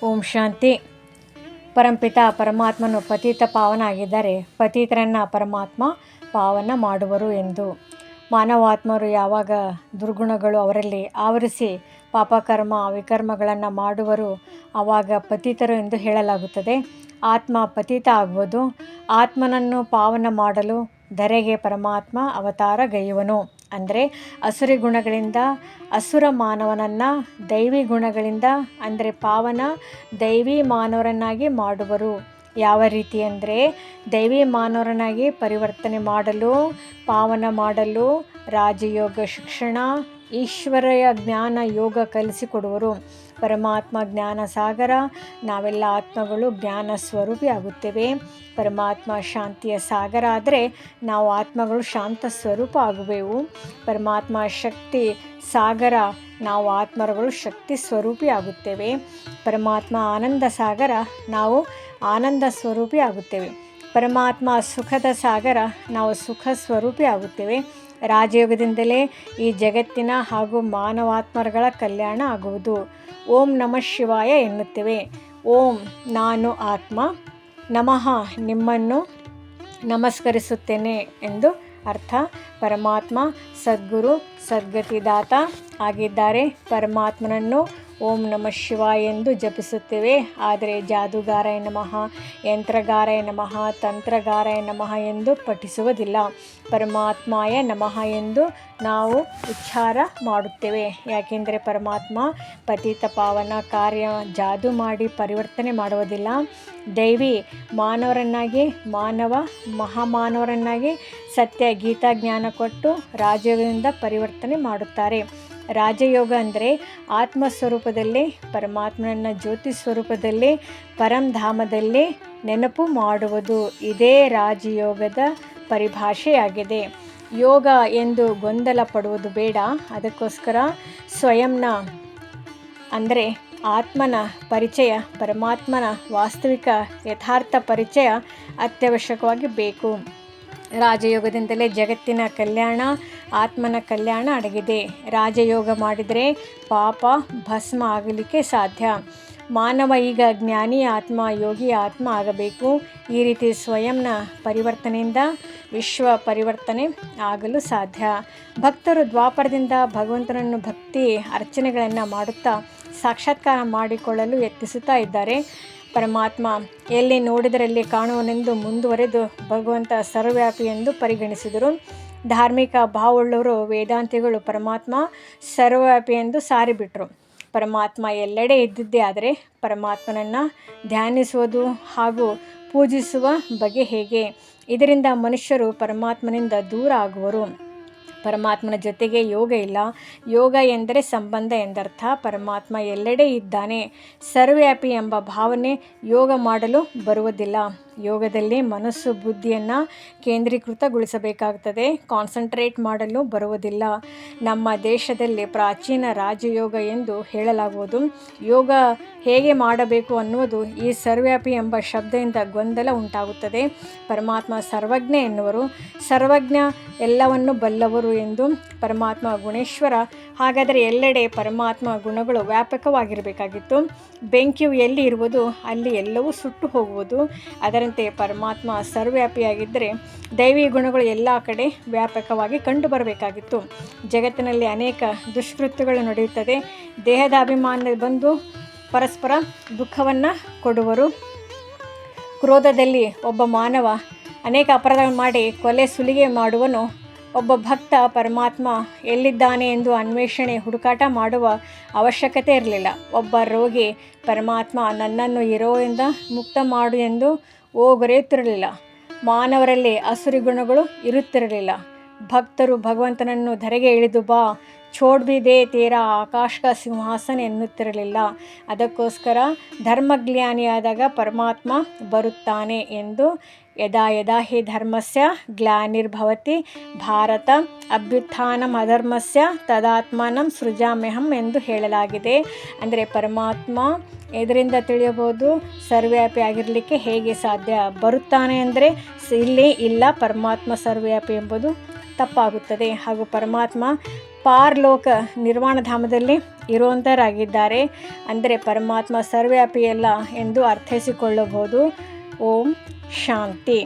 ಓಂ ಶಾಂತಿ. ಪರಂಪಿತ ಪರಮಾತ್ಮನು ಪತಿತ ಪಾವನ ಆಗಿದ್ದಾರೆ, ಪತಿತರನ್ನು ಪರಮಾತ್ಮ ಪಾವನ ಮಾಡುವರು ಎಂದು. ಮಾನವಾತ್ಮರು ಯಾವಾಗ ದುರ್ಗುಣಗಳು ಅವರಲ್ಲಿ ಆವರಿಸಿ ಪಾಪಕರ್ಮ ವಿಕರ್ಮಗಳನ್ನು ಮಾಡುವರು ಆವಾಗ ಪತಿತರು ಎಂದು ಹೇಳಲಾಗುತ್ತದೆ. ಆತ್ಮ ಪತಿತ ಆಗುವುದು. ಆತ್ಮನನ್ನು ಪಾವನ ಮಾಡಲು ಧರೆಗೆ ಪರಮಾತ್ಮ ಅವತಾರಗೈಯುವನು. ಅಂದರೆ ಅಸುರಿ ಗುಣಗಳಿಂದ ಅಸುರ ಮಾನವನನ್ನು ದೈವಿ ಗುಣಗಳಿಂದ ಅಂದರೆ ಪಾವನ ದೈವಿ ಮಾನವರನ್ನಾಗಿ ಮಾಡುವರು. ಯಾವ ರೀತಿ ಅಂದರೆ ದೈವಿ ಮಾನವರನ್ನಾಗಿ ಪರಿವರ್ತನೆ ಮಾಡಲು, ಪಾವನ ಮಾಡಲು ರಾಜಯೋಗ ಶಿಕ್ಷಣ, ಈಶ್ವರಯ ಜ್ಞಾನ ಯೋಗ ಕಲಿಸಿಕೊಡುವರು. ಪರಮಾತ್ಮ ಜ್ಞಾನ ಸಾಗರ, ನಾವೆಲ್ಲ ಆತ್ಮಗಳು ಜ್ಞಾನ ಸ್ವರೂಪಿ ಆಗುತ್ತೇವೆ. ಪರಮಾತ್ಮ ಶಾಂತಿಯ ಸಾಗರ ಆದರೆ ನಾವು ಆತ್ಮಗಳು ಶಾಂತ ಸ್ವರೂಪ ಆಗುವೆವು. ಪರಮಾತ್ಮ ಶಕ್ತಿ ಸಾಗರ, ನಾವು ಆತ್ಮಗಳು ಶಕ್ತಿ ಸ್ವರೂಪಿ ಆಗುತ್ತೇವೆ. ಪರಮಾತ್ಮ ಆನಂದ ಸಾಗರ, ನಾವು ಆನಂದ ಸ್ವರೂಪಿ ಆಗುತ್ತೇವೆ. ಪರಮಾತ್ಮ ಸುಖದ ಸಾಗರ, ನಾವು ಸುಖ ಸ್ವರೂಪಿ ಆಗುತ್ತೇವೆ. ರಾಜಯೋಗದಿಂದಲೇ ಈ ಜಗತ್ತಿನ ಹಾಗೂ ಮಾನವಾತ್ಮಗಳ ಕಲ್ಯಾಣ ಆಗುವುದು. ಓಂ ನಮಃ ಶಿವಾಯ ಎನ್ನುತ್ತೇವೆ. ಓಂ ನಾನು ಆತ್ಮ, ನಮಃ ನಿಮ್ಮನ್ನು ನಮಸ್ಕರಿಸುತ್ತೇನೆ ಎಂದು ಅರ್ಥ. ಪರಮಾತ್ಮ ಸದ್ಗುರು ಸದ್ಗತಿದಾತ ಆಗಿದ್ದಾರೆ. ಪರಮಾತ್ಮನನ್ನು ಓಂ ನಮಃ ಶಿವಾಯ ಎಂದು ಜಪಿಸುತ್ತೇವೆ. ಆದರೆ ಜಾದೂಗಾರಾಯ ನಮಃ, ಯಂತ್ರಗಾರಾಯ ನಮಃ, ತಂತ್ರಗಾರಾಯ ನಮಃ ಎಂದು ಪಠಿಸುವುದಿಲ್ಲ. ಪರಮಾತ್ಮಾಯ ನಮಃ ಎಂದು ನಾವು ಉಚ್ಚಾರ ಮಾಡುತ್ತೇವೆ. ಯಾಕೆಂದರೆ ಪರಮಾತ್ಮ ಪತಿತ ಪಾವನ ಕಾರ್ಯ ಜಾದೂ ಮಾಡಿ ಪರಿವರ್ತನೆ ಮಾಡುವುದಿಲ್ಲ. ದೈವಿ ಮಾನವರನ್ನಾಗಿ, ಮಾನವ ಮಹಾಮಾನವರನ್ನಾಗಿ ಸತ್ಯ ಗೀತಾ ಜ್ಞಾನ ಕೊಟ್ಟು ರಾಜಯೋಗದಿಂದ ಪರಿವರ್ತನೆ ಮಾಡುತ್ತಾರೆ. ರಾಜಯೋಗ ಅಂದರೆ ಆತ್ಮಸ್ವರೂಪದಲ್ಲಿ ಪರಮಾತ್ಮನನ್ನು ಜ್ಯೋತಿ ಸ್ವರೂಪದಲ್ಲಿ ಪರಂಧಾಮದಲ್ಲಿ ನೆನಪು ಮಾಡುವುದು. ಇದೇ ರಾಜಯೋಗದ ಪರಿಭಾಷೆಯಾಗಿದೆ. ಯೋಗ ಎಂದು ಗೊಂದಲ ಪಡುವುದು ಬೇಡ. ಅದಕ್ಕೋಸ್ಕರ ಸ್ವಯಂನ ಅಂದರೆ ಆತ್ಮನ ಪರಿಚಯ, ಪರಮಾತ್ಮನ ವಾಸ್ತವಿಕ ಯಥಾರ್ಥ ಪರಿಚಯ ಅತ್ಯವಶ್ಯಕವಾಗಿ ಬೇಕು. ರಾಜಯೋಗದಿಂದಲೇ ಜಗತ್ತಿನ ಕಲ್ಯಾಣ, ಆತ್ಮನ ಕಲ್ಯಾಣ ಅಡಗಿದೆ. ರಾಜಯೋಗ ಮಾಡಿದರೆ ಪಾಪ ಭಸ್ಮ ಆಗಲಿಕ್ಕೆ ಸಾಧ್ಯ. ಮಾನವ ಈಗ ಜ್ಞಾನಿ ಆತ್ಮ, ಯೋಗಿ ಆತ್ಮ ಆಗಬೇಕು. ಈ ರೀತಿ ಸ್ವಯಂನ ಪರಿವರ್ತನೆಯಿಂದ ವಿಶ್ವ ಪರಿವರ್ತನೆ ಆಗಲು ಸಾಧ್ಯ. ಭಕ್ತರು ದ್ವಾಪರದಿಂದ ಭಗವಂತನನ್ನು ಭಕ್ತಿ ಅರ್ಚನೆಗಳನ್ನು ಮಾಡುತ್ತಾ ಸಾಕ್ಷಾತ್ಕಾರ ಮಾಡಿಕೊಳ್ಳಲು ಯತ್ನಿಸುತ್ತಾ ಇದ್ದಾರೆ. ಪರಮಾತ್ಮ ಎಲ್ಲಿ ನೋಡಿದರಲ್ಲಿ ಕಾಣುವನೆಂದು ಮುಂದುವರೆದು ಭಗವಂತ ಸರ್ವವ್ಯಾಪಿ ಎಂದು ಪರಿಗಣಿಸಿದರು. ಧಾರ್ಮಿಕ ಭಾವವುಳ್ಳವರು ವೇದಾಂತಿಗಳು ಪರಮಾತ್ಮ ಸರ್ವವ್ಯಾಪಿ ಎಂದು ಸಾರಿಬಿಟ್ರು. ಪರಮಾತ್ಮ ಎಲ್ಲೆಡೆ ಇದ್ದಿದ್ದೇ ಆದರೆ ಪರಮಾತ್ಮನನ್ನು ಧ್ಯಾನಿಸುವುದು ಹಾಗೂ ಪೂಜಿಸುವ ಬಗೆ ಹೇಗೆ? ಇದರಿಂದ ಮನುಷ್ಯರು ಪರಮಾತ್ಮನಿಂದ ದೂರ ಆಗುವರು. ಪರಮಾತ್ಮನ ಜೊತೆಗೆ ಯೋಗ ಇಲ್ಲ. ಯೋಗ ಎಂದರೆ ಸಂಬಂಧ ಎಂದರ್ಥ. ಪರಮಾತ್ಮ ಎಲ್ಲೆಡೆ ಇದ್ದಾನೆ. ಸರ್ವವ್ಯಾಪಿ ಎಂಬ ಭಾವನೆ ಯೋಗ ಮಾಡಲು ಬರುವುದಿಲ್ಲ. ಯೋಗದಲ್ಲಿ ಮನಸ್ಸು ಬುದ್ಧಿಯನ್ನು ಕೇಂದ್ರೀಕೃತಗೊಳಿಸಬೇಕಾಗುತ್ತದೆ. ಕಾನ್ಸಂಟ್ರೇಟ್ ಮಾಡಲು ಬರುವುದಿಲ್ಲ. ನಮ್ಮ ದೇಶದಲ್ಲಿ ಪ್ರಾಚೀನ ರಾಜಯೋಗ ಎಂದು ಹೇಳಲಾಗುವುದು. ಯೋಗ ಹೇಗೆ ಮಾಡಬೇಕು ಅನ್ನುವುದು ಈ ಸರ್ವವ್ಯಾಪಿ ಎಂಬ ಶಬ್ದದಿಂದ ಗೊಂದಲ ಉಂಟಾಗುತ್ತದೆ. ಪರಮಾತ್ಮ ಸರ್ವಜ್ಞ ಎನ್ನುವರು. ಸರ್ವಜ್ಞ ಎಲ್ಲವನ್ನು ಬಲ್ಲವರು ಎಂದು. ಪರಮಾತ್ಮ ಗುಣೇಶ್ವರ. ಹಾಗಾದರೆ ಎಲ್ಲೆಡೆ ಪರಮಾತ್ಮ ಗುಣಗಳು ವ್ಯಾಪಕವಾಗಿರಬೇಕಾಗಿತ್ತು. ಬೆಂಕಿಯು ಎಲ್ಲಿ ಇರುವುದು ಅಲ್ಲಿ ಎಲ್ಲವೂ ಸುಟ್ಟು ಹೋಗುವುದು. ಅದರಂತೆ ಪರಮಾತ್ಮ ಸರ್ವವ್ಯಾಪಿಯಾಗಿದ್ದರೆ ದೈವಿ ಗುಣಗಳು ಎಲ್ಲ ಕಡೆ ವ್ಯಾಪಕವಾಗಿ ಕಂಡುಬರಬೇಕಾಗಿತ್ತು. ಜಗತ್ತಿನಲ್ಲಿ ಅನೇಕ ದುಷ್ಕೃತ್ಯಗಳು ನಡೆಯುತ್ತದೆ. ದೇಹದ ಅಭಿಮಾನ ಬಂದು ಪರಸ್ಪರ ದುಃಖವನ್ನು ಕೊಡುವರು. ಕ್ರೋಧದಲ್ಲಿ ಒಬ್ಬ ಮಾನವ ಅನೇಕ ಅಪರಾಧ ಮಾಡಿ ಕೊಲೆ ಸುಲಿಗೆ ಮಾಡುವನು. ಒಬ್ಬ ಭಕ್ತ ಪರಮಾತ್ಮ ಎಲ್ಲಿದ್ದಾನೆ ಎಂದು ಅನ್ವೇಷಣೆ ಹುಡುಕಾಟ ಮಾಡುವ ಅವಶ್ಯಕತೆ ಇರಲಿಲ್ಲ. ಒಬ್ಬ ರೋಗಿ ಪರಮಾತ್ಮ ನನ್ನನ್ನು ಈ ರೋಗದಿಂದ ಮುಕ್ತ ಮಾಡು ಎಂದು ಓಗೊರೆಯುತ್ತಿರಲಿಲ್ಲ. ಮಾನವರಲ್ಲಿ ಅಸುರಿ ಗುಣಗಳು ಇರುತ್ತಿರಲಿಲ್ಲ. ಭಕ್ತರು ಭಗವಂತನನ್ನು ಧರೆಗೆ ಇಳಿದು ಬಾ, ಛೋಡ್ ಭಿ ದೇ ತೇರಾ ಆಕಾಶ ಕಾ ಸಿಂಹಾಸನ ಎನ್ನುತ್ತಿರಲಿಲ್ಲ. ಅದಕ್ಕೋಸ್ಕರ ಧರ್ಮಜ್ಞಾನಿಯಾದಾಗ ಪರಮಾತ್ಮ ಬರುತ್ತಾನೆ ಎಂದು ಯದಾ ಯದಾ ಹಿ ಧರ್ಮಸ್ಯ ಗ್ಲಾನಿರ್ಭವತಿ ಭಾರತ ಅಭ್ಯುತ್ಥಾನಂ ಅಧರ್ಮಸ್ಯ ತದಾತ್ಮಾನಂ ಸೃಜಾಮ್ಯಹಂ ಎಂದು ಹೇಳಲಾಗಿದೆ. ಅಂದರೆ ಪರಮಾತ್ಮ ಇದರಿಂದ ತಿಳಿಯಬಹುದು ಸರ್ವವ್ಯಾಪಿ ಆಗಿರಲಿಕ್ಕೆ ಹೇಗೆ ಸಾಧ್ಯ. ಬರುತ್ತಾನೆ ಅಂದರೆ ಇಲ್ಲಿ ಇಲ್ಲ, ಪರಮಾತ್ಮ ಸರ್ವವ್ಯಾಪಿ ಎಂಬುದು ತಪ್ಪಾಗುತ್ತದೆ. ಹಾಗೂ ಪರಮಾತ್ಮ ಪಾರ್ಲೋಕ ನಿರ್ವಾಣಧಾಮದಲ್ಲಿ ಇರುವಂಥವರಾಗಿದ್ದಾರೆ. ಅಂದರೆ ಪರಮಾತ್ಮ ಸರ್ವ್ಯಾಪಿಯಲ್ಲ ಎಂದು ಅರ್ಥೈಸಿಕೊಳ್ಳಬಹುದು. ಓಂ ಶಾಂತಿ.